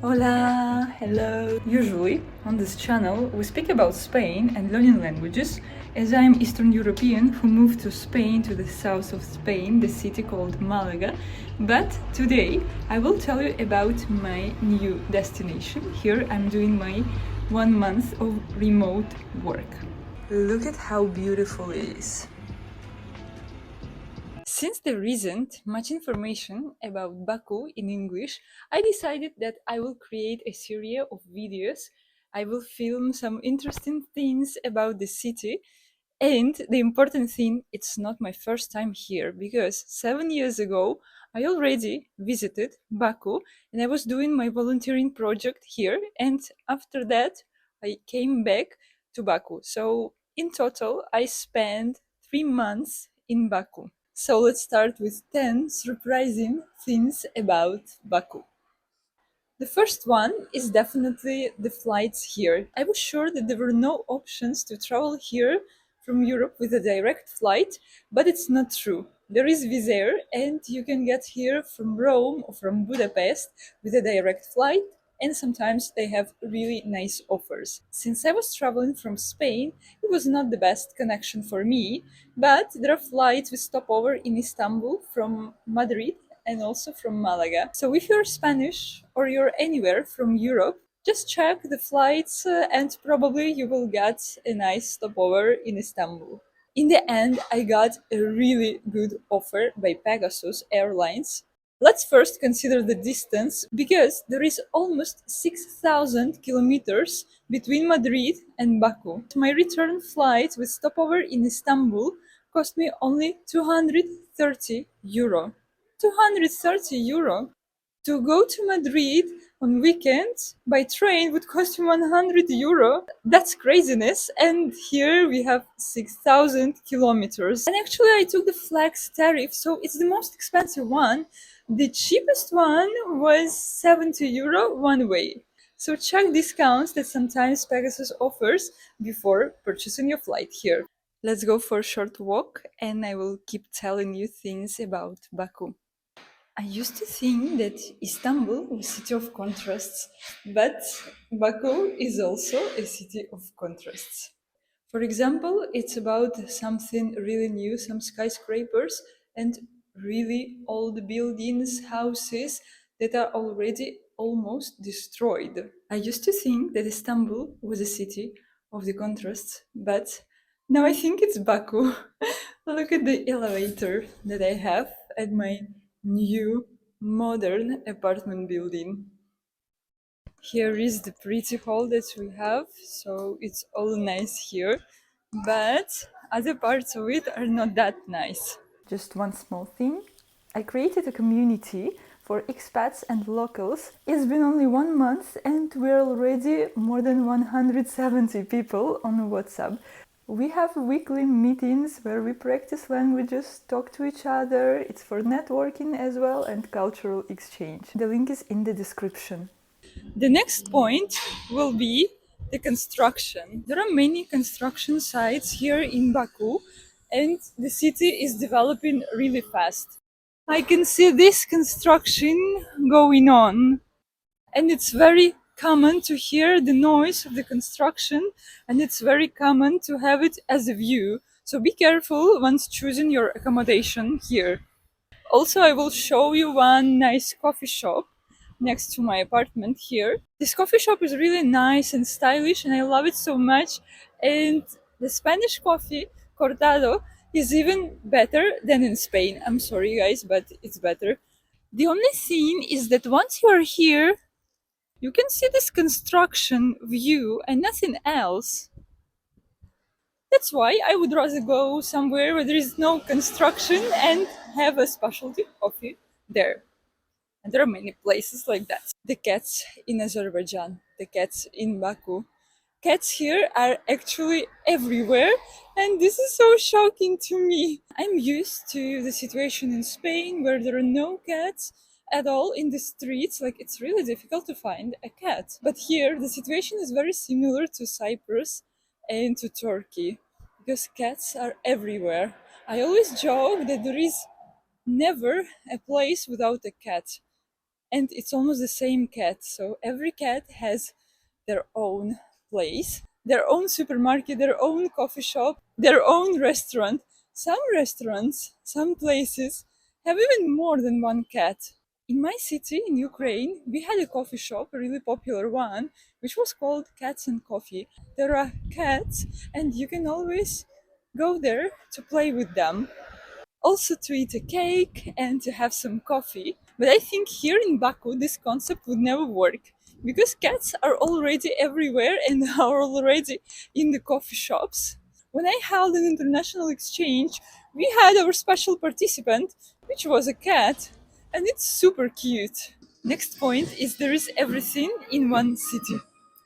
Hola, hello! Usually, on this channel, we speak about Spain and learning languages, as I am Eastern European who moved to Spain, to the south of Spain, the city called Malaga. But today, I will tell you about my new destination. Here, I'm doing my 1 month of remote work. Look at how beautiful it is. Since there isn't much information about Baku in English, I decided that I will create a series of videos. I will film some interesting things about the city. And the important thing, it's not my first time here because 7 years ago, I already visited Baku and I was doing my volunteering project here. And after that, I came back to Baku. So in total, I spent 3 months in Baku. So let's start with 10 surprising things about Baku. The first one is definitely the flights here. I was sure that there were no options to travel here from Europe with a direct flight, but it's not true. There is Wizz Air, and you can get here from Rome or from Budapest with a direct flight, and sometimes they have really nice offers. Since I was traveling from Spain, it was not the best connection for me, but there are flights with stopover in Istanbul from Madrid and also from Malaga. So if you're Spanish or you're anywhere from Europe, just check the flights and probably you will get a nice stopover in Istanbul. In the end, I got a really good offer by Pegasus Airlines. Let's first consider the distance because there is almost 6,000 kilometers between Madrid and Baku. My return flight with stopover in Istanbul cost me only 230 euro. 230 euro. To go to Madrid on weekends by train would cost you 100 euro. That's craziness. And here we have 6,000 kilometers. And actually, I took the flex tariff, so it's the most expensive one. The cheapest one was 70 euro one way. So check discounts that sometimes Pegasus offers before purchasing your flight here. Let's go for a short walk and I will keep telling you things about Baku. I used to think that Istanbul was a city of contrasts, but Baku is also a city of contrasts. For example, it's about something really new, some skyscrapers and really old buildings, houses that are already almost destroyed. I used to think that Istanbul was a city of the contrasts, but now I think it's Baku. Look at the elevator that I have at my new modern apartment building. Here is the pretty hall that we have, so it's all nice here, but other parts of it are not that nice. Just one small thing. I created a community for expats and locals. It's been only 1 month and we're already more than 170 people on WhatsApp. We have weekly meetings where we practice languages, talk to each other. It's for networking as well and cultural exchange. The link is in the description. The next point will be the construction. There are many construction sites here in Baku and the city is developing really fast. I can see this construction going on and it's very common to hear the noise of the construction and it's very common to have it as a view. So be careful once choosing your accommodation here. Also, I will show you one nice coffee shop next to my apartment here. This coffee shop is really nice and stylish and I love it so much. And the Spanish coffee, cortado, is even better than in Spain. I'm sorry guys, but it's better. The only thing is that once you are here, you can see this construction view and nothing else. That's why I would rather go somewhere where there is no construction and have a specialty coffee there. And there are many places like that. The cats in Azerbaijan, the cats in Baku. Cats here are actually everywhere, and this is so shocking to me. I'm used to the situation in Spain where there are no cats at all in the streets. Like, it's really difficult to find a cat. But here, the situation is very similar to Cyprus and to Turkey because cats are everywhere. I always joke that there is never a place without a cat. and it's almost the same cat. So every cat has their own place, their own supermarket, their own coffee shop, their own restaurant. Some restaurants, some places have even more than one cat. In my city, in Ukraine, we had a coffee shop, a really popular one, which was called Cats and Coffee. There are cats, and you can always go there to play with them, also to eat a cake and to have some coffee. But I think here in Baku, this concept would never work because cats are already everywhere and are already in the coffee shops. When I held an international exchange, we had our special participant, which was a cat, and it's super cute. Next point is there is everything in one city.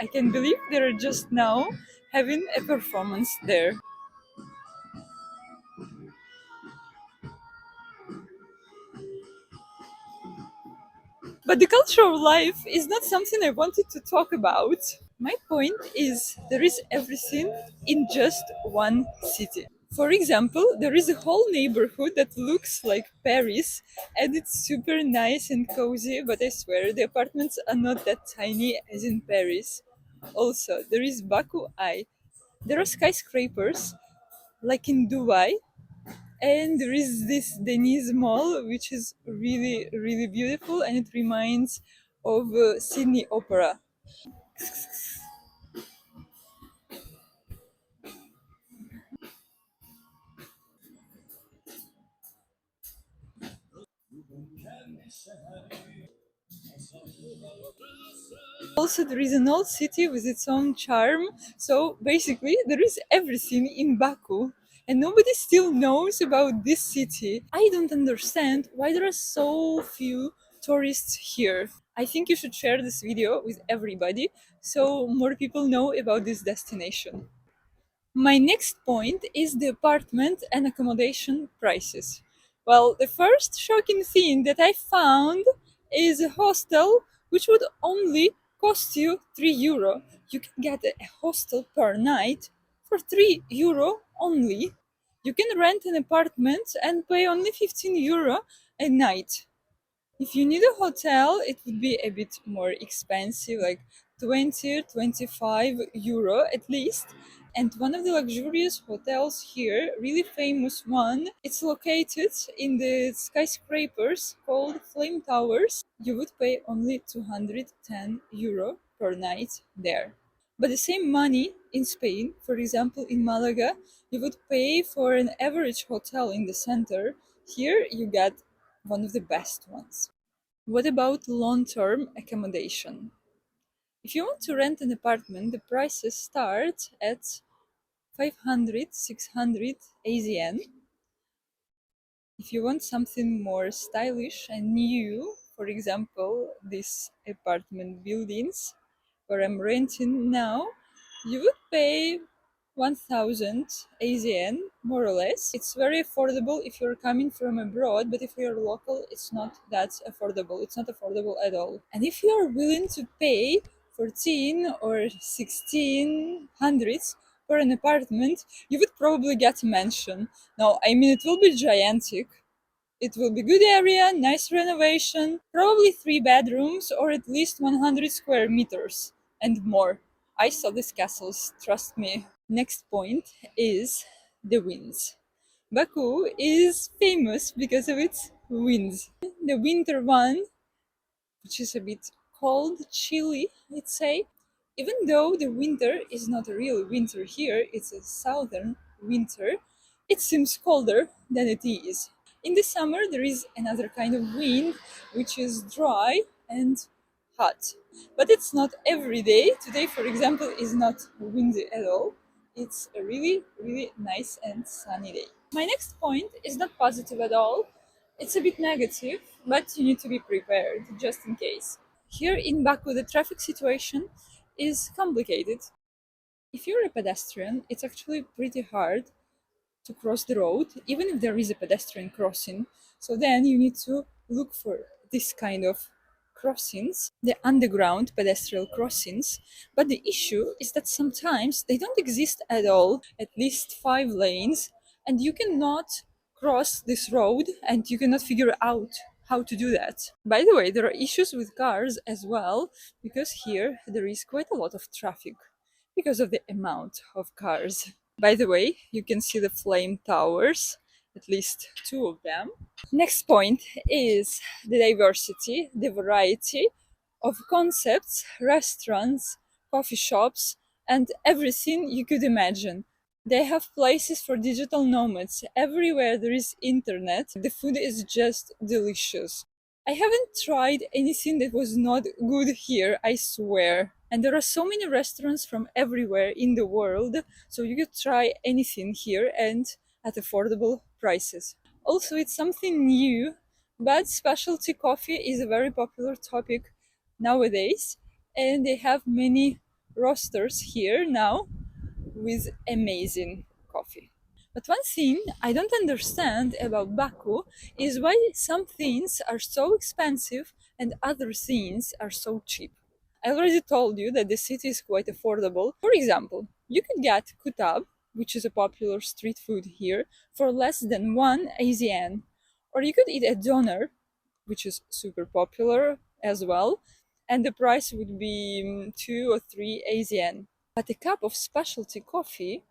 I can believe they're just now having a performance there. But the cultural life is not something I wanted to talk about. My point is there is everything in just one city. For example, there is a whole neighborhood that looks like Paris and it's super nice and cozy, but I swear the apartments are not that tiny as in Paris. Also, there is Baku Eye. There are skyscrapers like in Dubai, and there is this Denise Mall, which is really, really beautiful, and it reminds of Sydney Opera. Also, there is an old city with its own charm. So basically, there is everything in Baku, and nobody still knows about this city. I don't understand why there are so few tourists here. I think you should share this video with everybody so more people know about this destination. My next point is the apartment and accommodation prices. Well, the first shocking thing that I found is a hostel which would only cost you €3. You can get a hostel per night for €3 only. You can rent an apartment and pay only €15 a night. If you need a hotel, it would be a bit more expensive, like 20 €25 at least. And one of the luxurious hotels here, really famous one, it's located in the skyscrapers called Flame Towers. You would pay only €210 per night there. But the same money in Spain, for example, in Malaga, you would pay for an average hotel in the center. Here you get one of the best ones. What about long term accommodation? If you want to rent an apartment, the prices start at 500, 600 AZN. If you want something more stylish and new, for example, these apartment buildings where I'm renting now, you would pay 1000 AZN, more or less. It's very affordable if you're coming from abroad, but if you're local, it's not that affordable. It's not affordable at all. And if you are willing to pay 14 or 16 hundreds for an apartment, you would probably get a mansion. Now, I mean, it will be gigantic. It will be good area, nice renovation, probably 3 bedrooms or at least 100 square meters and more. I saw these castles, trust me. Next point is the winds. Baku is famous because of its winds. The winter one, which is a bit cold, chilly, I'd say. Even though the winter is not a real winter here, it's a southern winter, it seems colder than it is. In the summer, there is another kind of wind, which is dry and hot. But it's not every day. Today, for example, is not windy at all. It's a really, really nice and sunny day. My next point is not positive at all. It's a bit negative, but you need to be prepared just in case. Here in Baku, the traffic situation is complicated. If you're a pedestrian, it's actually pretty hard to cross the road, even if there is a pedestrian crossing. So then you need to look for this kind of crossings, the underground pedestrian crossings. But the issue is that sometimes they don't exist at all, at least 5 lanes, and you cannot cross this road and you cannot figure out how to do that. By the way, there are issues with cars as well, because here there is quite a lot of traffic because of the amount of cars. By the way, you can see the flame towers, at least two of them. Next point is the diversity, the variety of concepts, restaurants, coffee shops, and everything you could imagine. They have places for digital nomads. Everywhere there is internet, the food is just delicious. I haven't tried anything that was not good here, I swear. And there are so many restaurants from everywhere in the world, so you could try anything here and at affordable prices. Also, it's something new, but specialty coffee is a very popular topic nowadays, and they have many roasters here now with amazing coffee. But one thing I don't understand about Baku is why some things are so expensive and other things are so cheap. I already told you that the city is quite affordable. For example, you could get kutab, which is a popular street food here, for less than 1 AZN. Or you could eat a doner, which is super popular as well, and the price would be 2 or 3 AZN. But a cup of specialty coffee,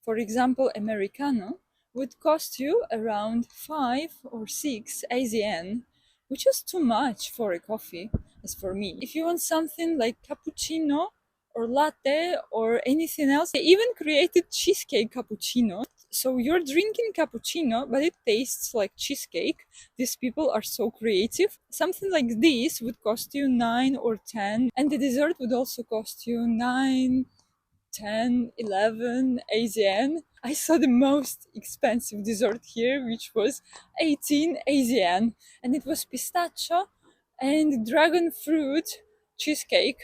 for example, Americano, would cost you around 5 or 6 AZN, which is too much for a coffee, as for me. If you want something like cappuccino or latte or anything else, they even created cheesecake cappuccino. So you're drinking cappuccino, but it tastes like cheesecake. These people are so creative. Something like this would cost you 9 or 10, and the dessert would also cost you 9, 10, 11 AZN. I saw the most expensive dessert here, which was 18 AZN, and it was pistachio and dragon fruit cheesecake.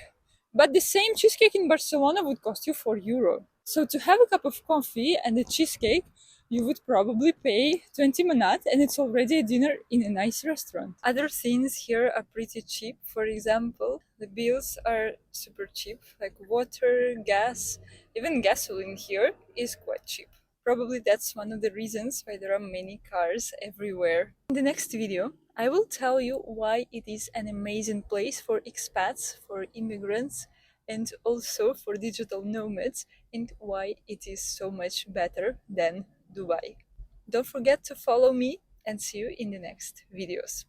But the same cheesecake in Barcelona would cost you €4. So to have a cup of coffee and a cheesecake, you would probably pay 20 manat, and it's already a dinner in a nice restaurant. Other things here are pretty cheap. For example, the bills are super cheap, like water, gas, even gasoline here is quite cheap. Probably that's one of the reasons why there are many cars everywhere. In the next video, I will tell you why it is an amazing place for expats, for immigrants, and also for digital nomads, and why it is so much better than Dubai. Don't forget to follow me and see you in the next videos.